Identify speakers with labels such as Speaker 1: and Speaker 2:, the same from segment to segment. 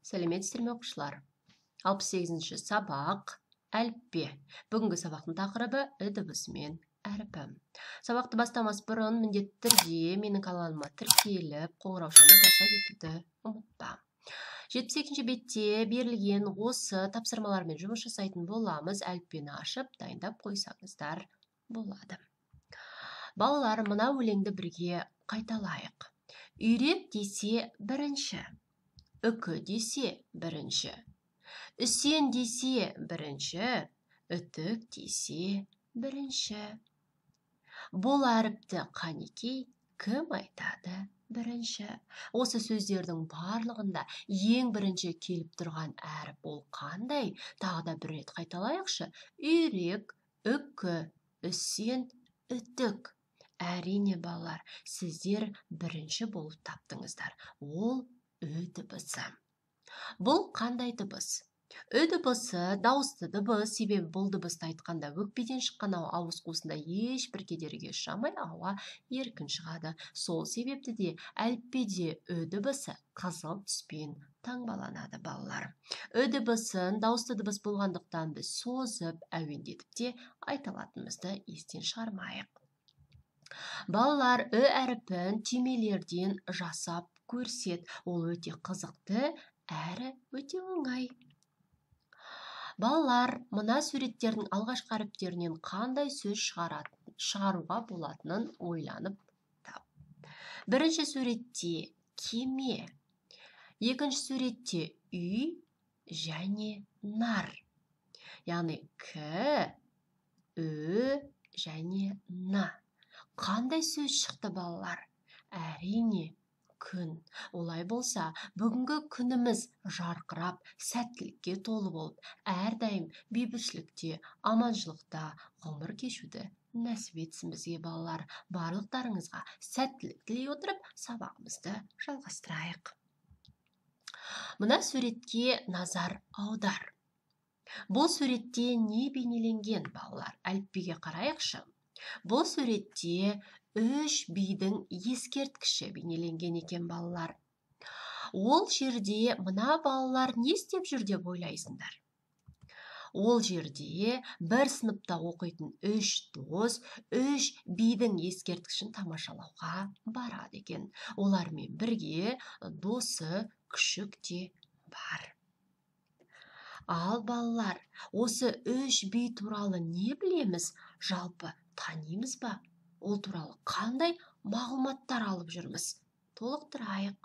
Speaker 1: Сәлеметсіздер ме оқушылар? 68-ші сабақ әліппе. Бүгінгі сабақтың тақырыбы ү дыбысы мен әріпі. Сабақты бастамас бұрын міндетті түрде менің каналыма тіркеліп, қоңыраушаны баса кетуді ұмытпа. 72-ші бетте берілген осы тапсырмалармен жұмыс жасайтын боламыз. Әліппені ашып, дайындап қойсаңыздар болады. Балалар, мына өлеңді бірге қайталайық. Үйрек десе бірінші. Үкі десе бірінші. Үсен десе бірінші. Үтік десе бірінші. Бұл әріпті қанекей кім айтады бірінші? Осы сөздердің барлығында ең бірінші келіп тұрған әріп ол қандай? Тағы да бір рет қайталайықшы. Үйрек, үкі, үсен, үтік. Әрине балалар, сіздер бірінші болып таптыңыздар. Ол ү дыбысы. Бұл қандай дыбыс? Ү дыбысы дауысты дыбыс, себебі бұл дыбысты айтқанда өкпеден шыққан ауыз қуысында ешбір кедергі ұшырамай ауа еркін шығады. Сол себепті де әліппеде ү дыбысы қызыл түспен таңбаланады балалар. Ү дыбысын дауысты дыбыс болғандықтан біз созып, әуендетіп те айта алатынымызды естен шығармайық. Балалар, ү әріпін түймелерден жасап көрсет. Ол өте қызықты әрі өте оңай. Балалар, мына суреттердің алғашқы әріптерінен қандай сөз шығаруға болатынын ойланып тап. Бірінші суретте кеме, екінші суретте үй және нар. Яғни к, ү және на. Қандай сөз шықты балалар? Әрине, күн. Олай болса, бүгінгі күніміз жарқырап, сәттілікке толы болып, әрдайым бейбітшілікте, аманшылықта ғұмыр кешуді нәсіп етсін бізге балалар. Барлықтарыңызға сәттілік тілей отырып, сабағымызды жалғастырайық. Мына суретке назар аудар. Бұл суретте не бейнеленген балалар? Әліппеге қарайықшы. Бұл суретте 3 бидің ескерткіші бейнеленген екен балалар. Ол жерде мына балалар не істеп жүр деп ойлайсыңдар? Ол жерде бір сыныпта оқитын 3 дос 3 бидің ескерткішін тамашалауға барады екен. Олармен бірге досы күшік те бар. Ал балалар, осы 3 би туралы не білеміз? Жалпы танимыз ба? Ол туралы қандай мағлұматтар алып жүрміз? Толықтырайық.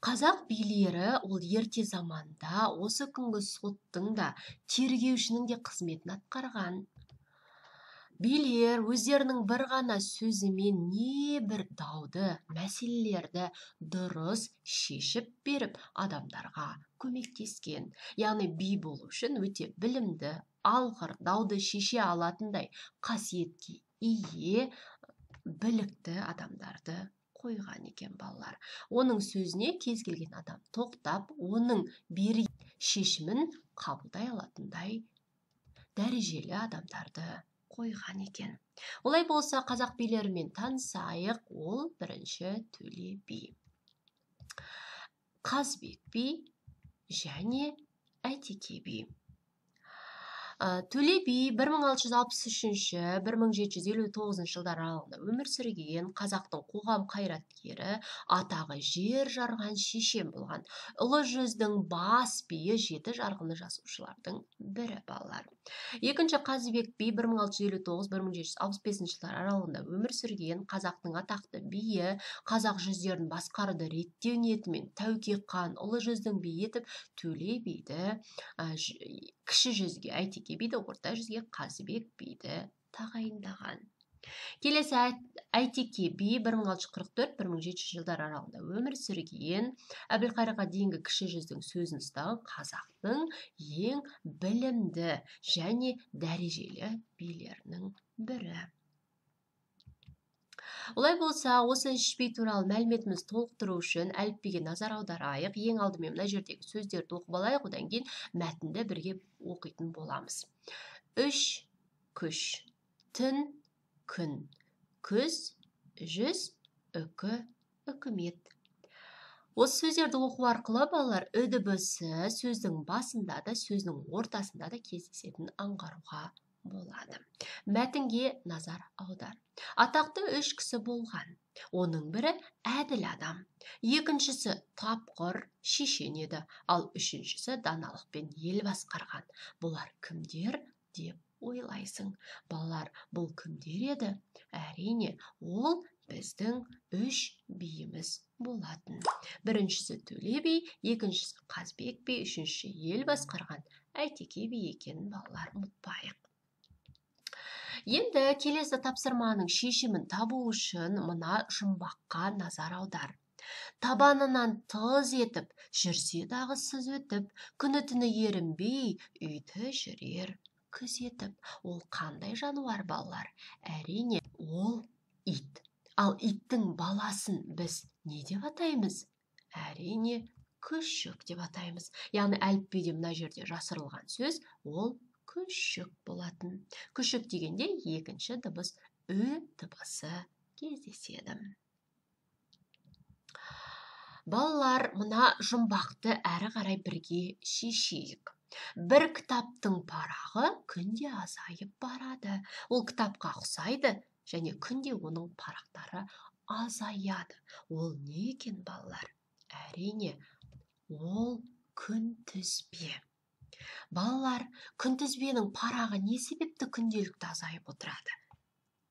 Speaker 1: Қазақ билері ол ерте заманда осы күнгі соттың да тергеушінің де қызметін атқарған. Билер өздерінің бір ғана сөзімен не бір дауды, мәселелерді дұрыс шешіп беріп адамдарға көмектескен. Яғни би болу үшін өте білімді, алғыр, дауды шеше алатындай қасиетке ие білікті адамдарды қойған екен балалар. Оның сөзіне кез келген адам тоқтап, оның берген шешімін қабылдай алатындай дәрежелі адамдарды қойған екен. Олай болса, қазақ билерімен танысайық. Ол бірінші Төле би, Қазбек би және Әйтеке би. Төле би 1663-1759 жылдар аралығында өмір сүрген қазақтың қоғам қайраткері, атағы жер жарған шешен болған. Ұлы жүздің бас биі, 7 жарғыны жазушылардың бірі балалар. Екінші Қазбек би 1659-1765 жылдар аралығында өмір сүрген қазақтың атақты биі, қазақ жүздерін басқаруды реттеу ниетімен Тәуке хан ұлы жүздің биі етіп Төле биді, кіші жүзге Әйтеке биді, орта жүзге Қазбек биді тағайындаған. Келесі Әйтеке би 1644-1700 жылдар аралығында өмір сүрген, Әбілқайырға дейінгі кіші жүздің сөзін ұстаған қазақтың ең білімді және дәрежелі билерінің бірі. Олай болса, осы 3 би туралы мәліметімізді толықтыру үшін әліппеге назар аударайық. Ең алдымен мына жердегі сөздерді оқып алайық, одан кейін мәтінді бірге оқитын боламыз. 3 күш, түн, күн, күз, жүз, үкі, үкімет. Осы сөздерді оқу арқылы балалар ү дыбысы сөздің басында да, сөздің ортасында да кездесетінін аңғаруға болады. Мәтінге назар аудар. Атақты 3 кісі болған. Оның бірі әділ адам. Екіншісі тапқыр шешен еді, ал үшіншісі даналықпен ел басқарған. Бұлар кімдер деп ойлайсың? Балалар, бұл кімдер еді? Әрине, ол біздің 3 биіміз болатын. Біріншісі Төле би, екіншісі Қазбек би, үшіншісі ел басқарған Әйтеке би екенін балалар ұмытпайық. Енді келесі тапсырманың шешімін табу үшін мына жұмбаққа назар аудар. Табанынан тыз етіп, жүрсе дағы сыз өтіп, күні түні ерінбей, үйді жүрер күзетіп. Ол қандай жануар балалар? Әрине, ол ит. Ал иттің баласын біз не деп атаймыз? Әрине, күшік деп атаймыз. Яғни әліпбиде мына жерде жасырылған сөз ол күшік болатын. Күшік дегенде екінші дыбыс ү дыбысы кездеседі. Балалар, мына жұмбақты әрі қарай бірге шешейік. Бір кітаптың парағы күнде азайып барады. Ол кітапқа ұқсайды және күнде оның парақтары азаяды. Ол не екен балалар? Әрине, ол күнтізбе. Балалар, күнтізбенің парағы не себепті күнделікті азайып отырады?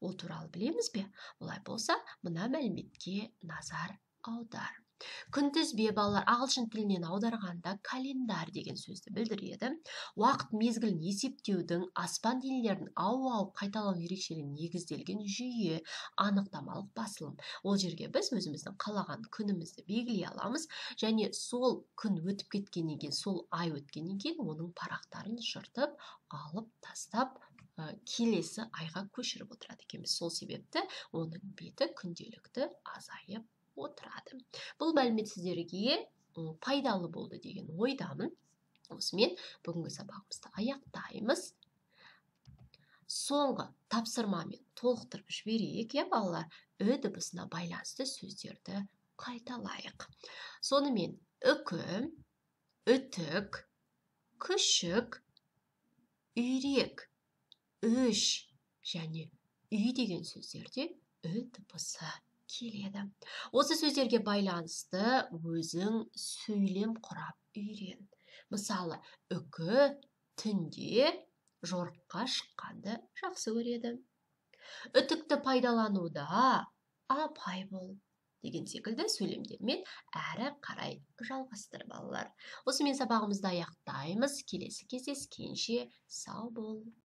Speaker 1: Ол туралы білеміз бе? Олай болса, мына мәліметке назар аудар. Күнтізбе балалар ағылшын тілінен аударғанда календар деген сөзді білдіреді. Уақыт мезгілін есептеудің аспан денелердің ауып қайталау ерекшелігіне негізделген жүйе, анықтамалық басылым. Ол жерге біз өзіміздің қалаған күнімізді белгілей аламыз және сол күн өтіп кеткеннен кейін, сол ай өткеннен кейін оның парақтарын жыртып, алып тастап, келесі айға көшіріп отырады екенбіз. Сол себепті оның беті күнделікті азайып отырады. Бұл мәлімет сіздерге пайдалы болды деген ойдамын. Осымен бүгінгі сабағымызды аяқтаймыз. Соңғы тапсырмамен толықтырып жіберейік, балалар, ү дыбысына байланысты сөздерді қайталайық. Сонымен үкі, үтік, күшік, үйрек, үш және үй деген сөздерде ү дыбысы келеді. Осы сөздерге байланысты өзің сөйлем құрап үйрен. Мысалы, үкі түнде жорыққа шыққанды жақсы көреді. Үтікті пайдалануда абай бол деген секілді сөйлемдермен әрі қарай жалғастыр балалар. Осымен сабағымызды аяқтаймыз. Келесі кездескенше сау бол.